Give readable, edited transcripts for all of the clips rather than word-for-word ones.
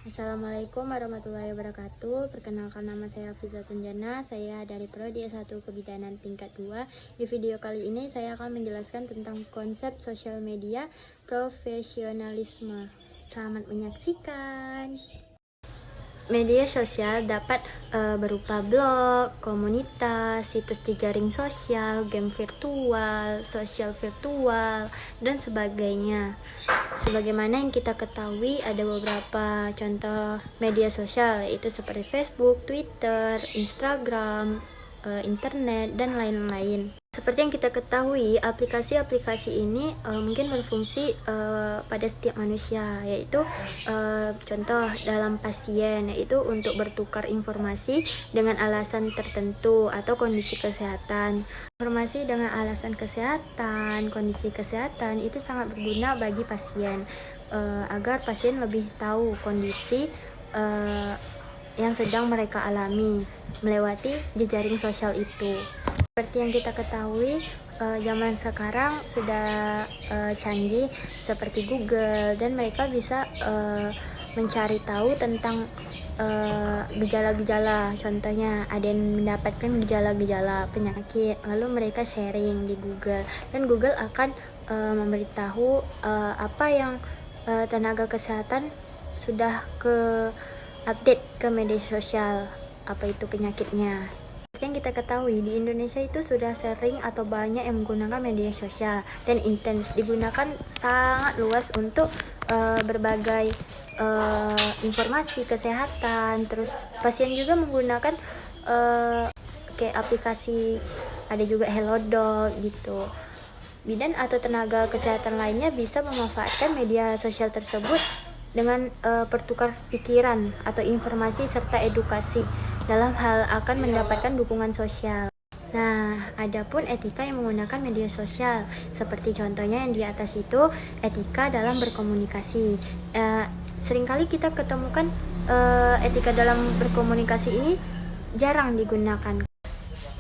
Assalamualaikum warahmatullahi wabarakatuh. Perkenalkan, nama saya Hafiza Tunjana. Saya dari Prodi S1 Kebidanan tingkat 2. Di video kali ini saya akan menjelaskan tentang konsep sosial media profesionalisme. Selamat menyaksikan. Media sosial dapat berupa blog, komunitas, situs jejaring sosial, game virtual, sosial virtual, dan sebagainya. Sebagaimana yang kita ketahui, ada beberapa contoh media sosial, yaitu seperti Facebook, Twitter, Instagram, internet, dan lain-lain. Seperti yang kita ketahui, aplikasi-aplikasi ini mungkin berfungsi pada setiap manusia, yaitu contoh dalam pasien, yaitu untuk bertukar informasi dengan alasan tertentu atau kondisi kesehatan. Informasi dengan alasan kesehatan, kondisi kesehatan itu sangat berguna bagi pasien, agar pasien lebih tahu kondisi yang sedang mereka alami melewati jejaring sosial itu. Seperti yang kita ketahui, zaman sekarang sudah canggih seperti Google, dan mereka bisa mencari tahu tentang gejala-gejala. Contohnya ada yang mendapatkan gejala-gejala penyakit, lalu mereka sharing di Google, dan Google akan memberitahu apa yang tenaga kesehatan sudah update ke media sosial, apa itu penyakitnya. Yang kita ketahui, di Indonesia itu sudah sering atau banyak yang menggunakan media sosial, dan intens digunakan sangat luas untuk berbagai informasi kesehatan. Terus pasien juga menggunakan kayak aplikasi, ada juga Hellodoc gitu. Bidan atau tenaga kesehatan lainnya bisa memanfaatkan media sosial tersebut dengan pertukar pikiran atau informasi serta edukasi dalam hal akan mendapatkan dukungan sosial. Nah, adapun etika yang menggunakan media sosial, seperti contohnya yang di atas itu, etika dalam berkomunikasi. Seringkali kita ketemukan etika dalam berkomunikasi ini jarang digunakan.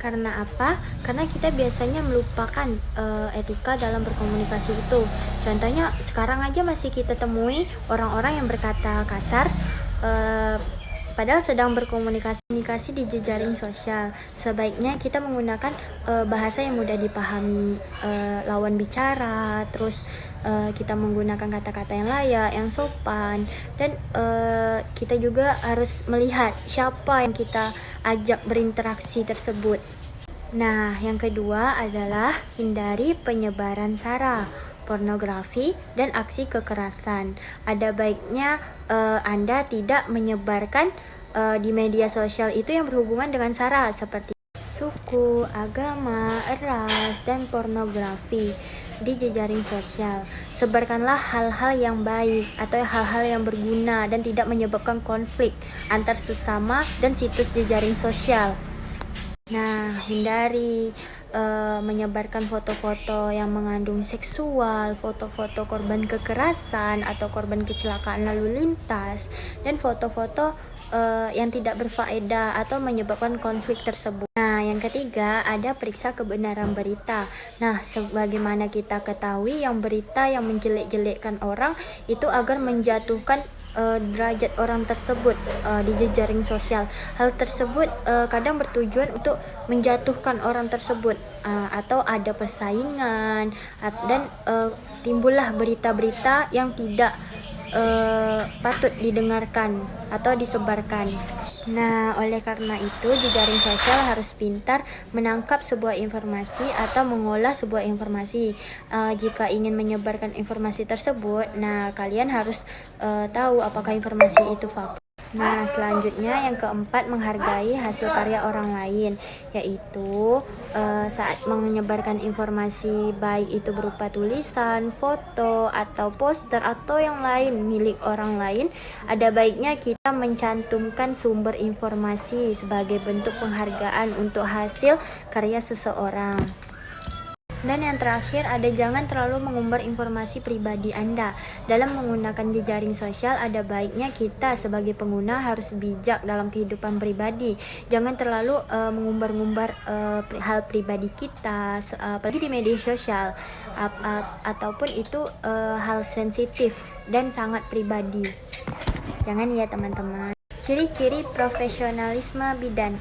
Karena apa? Karena kita biasanya melupakan etika dalam berkomunikasi itu. Contohnya sekarang aja masih kita temui orang-orang yang berkata kasar padahal sedang berkomunikasi di jejaring sosial. Sebaiknya kita menggunakan bahasa yang mudah dipahami, lawan bicara, terus kita menggunakan kata-kata yang layak, yang sopan, dan kita juga harus melihat siapa yang kita ajak berinteraksi tersebut. Nah, yang kedua adalah hindari penyebaran sara, pornografi, dan aksi kekerasan. Ada baiknya Anda tidak menyebarkan di media sosial itu yang berhubungan dengan sara, seperti suku, agama, ras, dan pornografi di jejaring sosial. Sebarkanlah hal-hal yang baik atau hal-hal yang berguna dan tidak menyebabkan konflik antar sesama dan situs jejaring sosial. Nah, hindari menyebarkan foto-foto yang mengandung seksual, foto-foto korban kekerasan atau korban kecelakaan lalu lintas, dan foto-foto yang tidak berfaedah atau menyebabkan konflik tersebut. Nah, yang ketiga ada periksa kebenaran berita. Nah, sebagaimana kita ketahui, yang berita yang menjelek-jelekkan orang itu agar menjatuhkan derajat orang tersebut di jejaring sosial. Hal tersebut kadang bertujuan untuk menjatuhkan orang tersebut, atau ada persaingan, dan timbullah berita-berita yang tidak patut didengarkan atau disebarkan. Nah, oleh karena itu jejaring sosial harus pintar menangkap sebuah informasi atau mengolah sebuah informasi. Jika ingin menyebarkan informasi tersebut, nah kalian harus tahu apakah informasi itu fakta. Nah, selanjutnya yang keempat, menghargai hasil karya orang lain, yaitu saat menyebarkan informasi, baik itu berupa tulisan, foto, atau poster, atau yang lain milik orang lain, ada baiknya kita mencantumkan sumber informasi sebagai bentuk penghargaan untuk hasil karya seseorang. Dan yang terakhir ada jangan terlalu mengumbar informasi pribadi Anda. Dalam menggunakan jejaring sosial, ada baiknya kita sebagai pengguna harus bijak dalam kehidupan pribadi. Jangan terlalu mengumbar-ngumbar hal pribadi kita, apalagi di media sosial, ataupun itu hal sensitif dan sangat pribadi. Jangan ya teman-teman. Ciri-ciri profesionalisme bidan.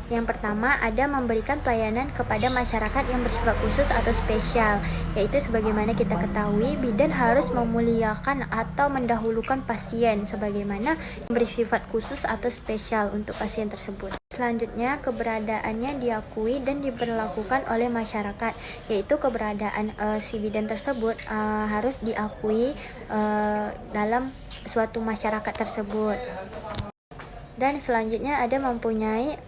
Yang pertama, ada memberikan pelayanan kepada masyarakat yang bersifat khusus atau spesial, yaitu sebagaimana kita ketahui, bidan harus memuliakan atau mendahulukan pasien sebagaimana bersifat khusus atau spesial untuk pasien tersebut. Selanjutnya, keberadaannya diakui dan diberlakukan oleh masyarakat, yaitu keberadaan si bidan tersebut harus diakui dalam suatu masyarakat tersebut. Dan selanjutnya ada mempunyai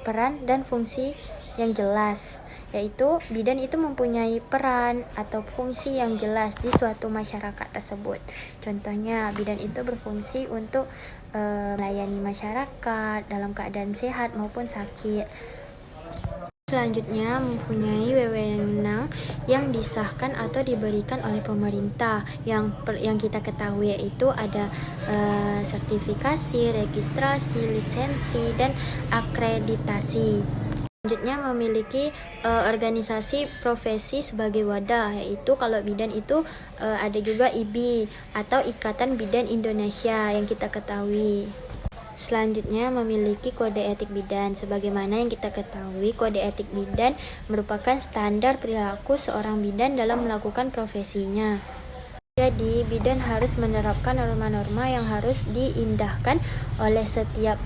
peran dan fungsi yang jelas, yaitu bidan itu mempunyai peran atau fungsi yang jelas di suatu masyarakat tersebut. Contohnya, bidan itu berfungsi untuk melayani masyarakat dalam keadaan sehat maupun sakit. Selanjutnya, mempunyai wewenang yang disahkan atau diberikan oleh pemerintah yang kita ketahui, yaitu ada sertifikasi, registrasi, lisensi, dan akreditasi. Selanjutnya, memiliki organisasi profesi sebagai wadah, yaitu kalau bidan itu ada juga IBI atau Ikatan Bidan Indonesia yang kita ketahui. Selanjutnya, memiliki kode etik bidan. Sebagaimana yang kita ketahui, kode etik bidan merupakan standar perilaku seorang bidan dalam melakukan profesinya. Jadi, bidan harus menerapkan norma-norma yang harus diindahkan oleh setiap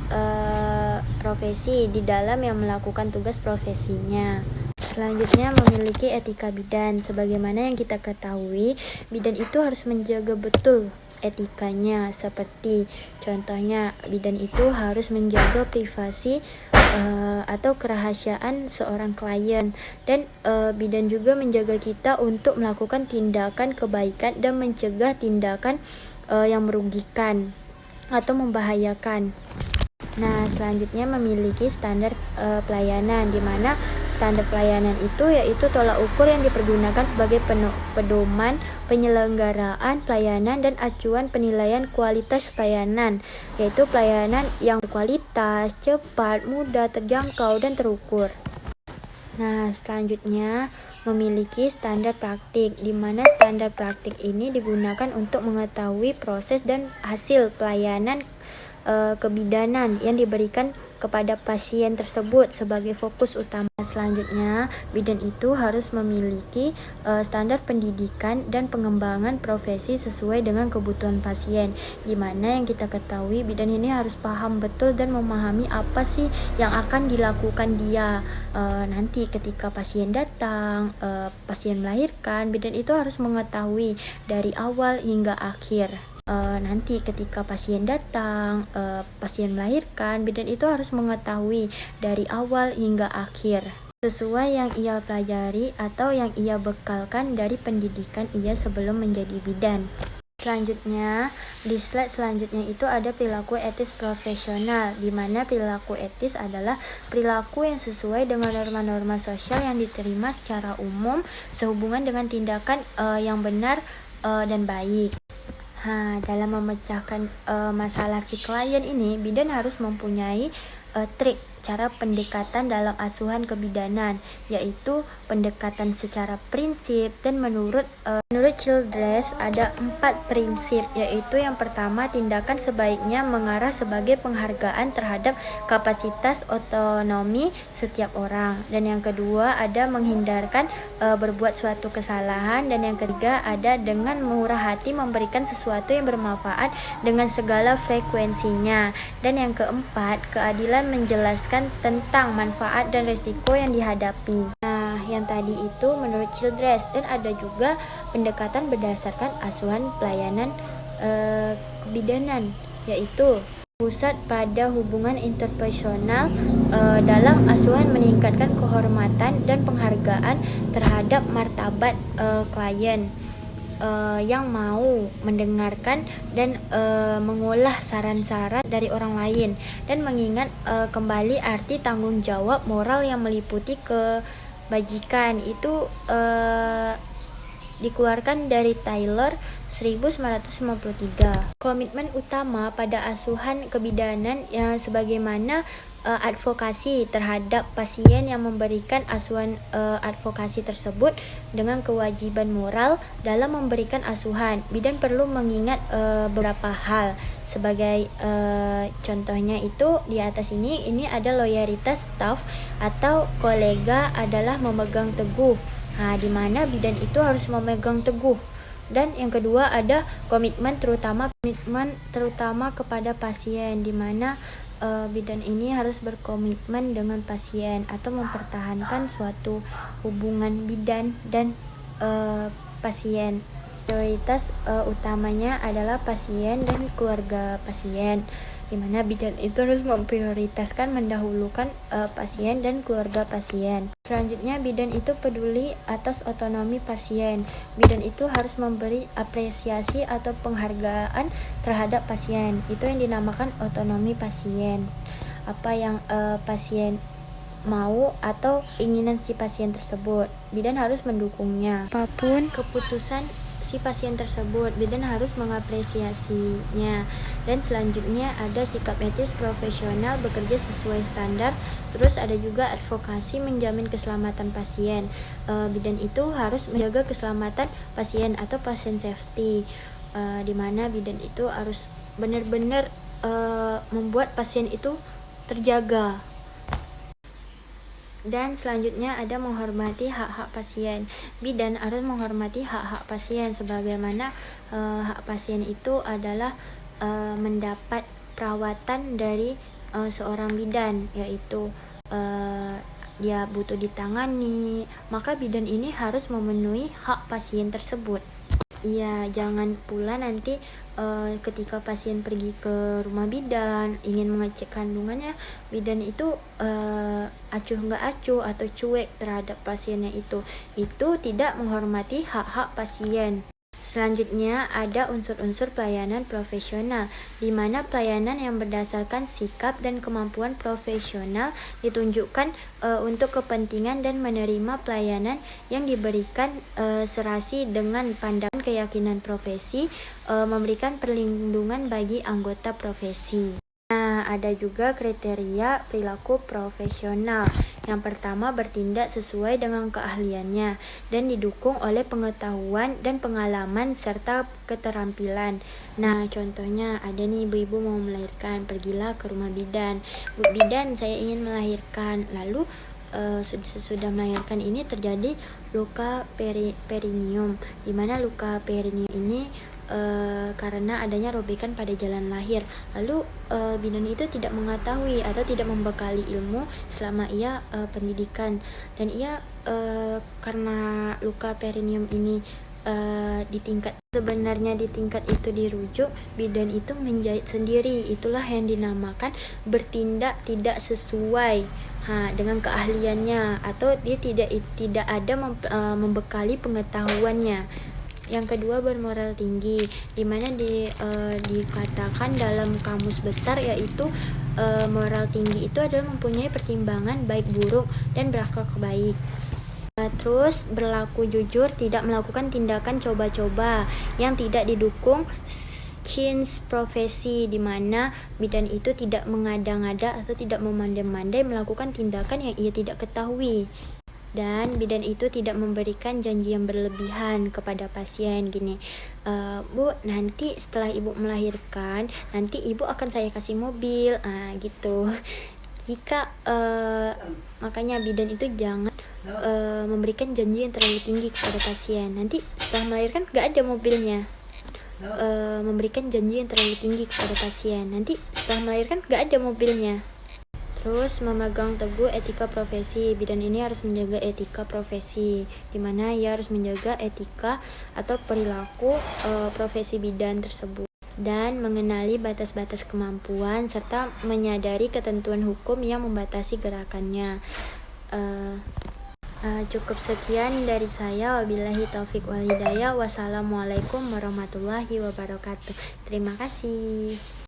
profesi di dalam yang melakukan tugas profesinya. Selanjutnya, memiliki etika bidan. Sebagaimana yang kita ketahui, bidan itu harus menjaga betul etikanya, seperti contohnya bidan itu harus menjaga privasi atau kerahasiaan seorang klien, dan bidan juga menjaga kita untuk melakukan tindakan kebaikan dan mencegah tindakan yang merugikan atau membahayakan. Nah, selanjutnya memiliki standar pelayanan, di mana standar pelayanan itu yaitu tolak ukur yang dipergunakan sebagai pedoman penyelenggaraan pelayanan dan acuan penilaian kualitas pelayanan, yaitu pelayanan yang berkualitas, cepat, mudah, terjangkau, dan terukur. Nah, selanjutnya memiliki standar praktik, di mana standar praktik ini digunakan untuk mengetahui proses dan hasil pelayanan kebidanan yang diberikan kepada pasien tersebut sebagai fokus utama. Selanjutnya, bidan itu harus memiliki standar pendidikan dan pengembangan profesi sesuai dengan kebutuhan pasien, di mana yang kita ketahui bidan ini harus paham betul dan memahami apa sih yang akan dilakukan dia nanti ketika pasien datang, pasien melahirkan. Bidan itu harus mengetahui dari awal hingga akhir. Nanti ketika pasien datang, pasien melahirkan, bidan itu harus mengetahui dari awal hingga akhir sesuai yang ia pelajari atau yang ia bekalkan dari pendidikan ia sebelum menjadi bidan. Selanjutnya, di slide selanjutnya itu ada perilaku etis profesional, di mana perilaku etis adalah perilaku yang sesuai dengan norma-norma sosial yang diterima secara umum sehubungan dengan tindakan yang benar dan baik. Dalam memecahkan masalah si klien ini, bidan harus mempunyai trik cara pendekatan dalam asuhan kebidanan, yaitu pendekatan secara prinsip. Dan menurut Childress ada 4 prinsip, yaitu yang pertama, tindakan sebaiknya mengarah sebagai penghargaan terhadap kapasitas otonomi setiap orang, dan yang kedua ada menghindarkan berbuat suatu kesalahan, dan yang ketiga ada dengan murah hati memberikan sesuatu yang bermanfaat dengan segala frekuensinya, dan yang keempat keadilan menjelaskan tentang manfaat dan resiko yang dihadapi. Nah, yang tadi itu menurut Childress, dan ada juga pendekatan berdasarkan asuhan pelayanan kebidanan, yaitu pusat pada hubungan interpersonal dalam asuhan meningkatkan kehormatan dan penghargaan terhadap martabat klien yang mau mendengarkan dan mengolah saran-saran dari orang lain, dan mengingat kembali arti tanggung jawab moral yang meliputi kebajikan itu dikeluarkan dari Taylor 1953. Komitmen utama pada asuhan kebidanan yang sebagaimana advokasi terhadap pasien yang memberikan asuhan advokasi tersebut dengan kewajiban moral dalam memberikan asuhan. Bidan perlu mengingat beberapa hal sebagai contohnya itu di atas ini ada loyalitas staf atau kolega adalah memegang teguh. Di mana bidan itu harus memegang teguh. Dan yang kedua ada komitmen terutama kepada pasien, di mana bidan ini harus berkomitmen dengan pasien atau mempertahankan suatu hubungan bidan dan pasien. Prioritas utamanya adalah pasien dan keluarga pasien, di mana bidan itu harus memprioritaskan mendahulukan pasien dan keluarga pasien. Selanjutnya, bidan itu peduli atas otonomi pasien. Bidan itu harus memberi apresiasi atau penghargaan terhadap pasien. Itu yang dinamakan otonomi pasien. Apa yang pasien mau atau keinginan si pasien tersebut, bidan harus mendukungnya. Apapun keputusan si pasien tersebut, bidan harus mengapresiasinya. Dan selanjutnya ada sikap etis profesional bekerja sesuai standar. Terus ada juga advokasi menjamin keselamatan pasien. Bidan itu harus menjaga keselamatan pasien atau patient safety, di mana bidan itu harus benar-benar membuat pasien itu terjaga. Dan selanjutnya ada menghormati hak-hak pasien. Bidan harus menghormati hak-hak pasien sebagaimana hak pasien itu adalah mendapat perawatan dari seorang bidan, yaitu dia butuh ditangani, maka bidan ini harus memenuhi hak pasien tersebut. Iya, jangan pula nanti ketika pasien pergi ke rumah bidan ingin mengecek kandungannya, bidan itu acuh nggak acuh atau cuek terhadap pasiennya, itu tidak menghormati hak-hak pasien. Selanjutnya ada unsur-unsur pelayanan profesional, di mana pelayanan yang berdasarkan sikap dan kemampuan profesional ditunjukkan untuk kepentingan dan menerima pelayanan yang diberikan serasi dengan pandangan keyakinan profesi, memberikan perlindungan bagi anggota profesi. Nah, ada juga kriteria perilaku profesional. Yang pertama, bertindak sesuai dengan keahliannya dan didukung oleh pengetahuan dan pengalaman serta keterampilan. Nah, contohnya ada nih, ibu-ibu mau melahirkan, pergilah ke rumah bidan. Bu bidan, saya ingin melahirkan. Lalu sesudah melahirkan ini terjadi luka perineum, di mana luka perineum ini karena adanya robekan pada jalan lahir. Lalu bidan itu tidak mengetahui atau tidak membekali ilmu selama ia pendidikan, dan ia karena luka perineum ini di tingkat itu dirujuk, bidan itu menjahit sendiri. Itulah yang dinamakan bertindak tidak sesuai dengan keahliannya, atau dia tidak ada membekali pengetahuannya. Yang kedua, bermoral tinggi, di mana dikatakan dalam kamus besar, yaitu moral tinggi itu adalah mempunyai pertimbangan baik buruk dan berakhlak baik. Terus berlaku jujur, tidak melakukan tindakan coba-coba yang tidak didukung change profesi, di mana bidan itu tidak mengada-ngada atau tidak memandai-mandai melakukan tindakan yang ia tidak ketahui. Dan bidan itu tidak memberikan janji yang berlebihan kepada pasien, gini, Bu, nanti setelah ibu melahirkan, nanti ibu akan saya kasih mobil, gitu. Jika makanya bidan itu jangan memberikan janji yang terlalu tinggi kepada pasien. Nanti setelah melahirkan gak ada mobilnya. Memberikan janji yang terlalu tinggi kepada pasien, nanti setelah melahirkan gak ada mobilnya. Terus memegang teguh etika profesi. Bidan ini harus menjaga etika profesi, di mana ia harus menjaga etika atau perilaku profesi bidan tersebut, dan mengenali batas-batas kemampuan serta menyadari ketentuan hukum yang membatasi gerakannya. Cukup sekian dari saya. Wabillahi taufik wal hidayah. Wassalamualaikum warahmatullahi wabarakatuh. Terima kasih.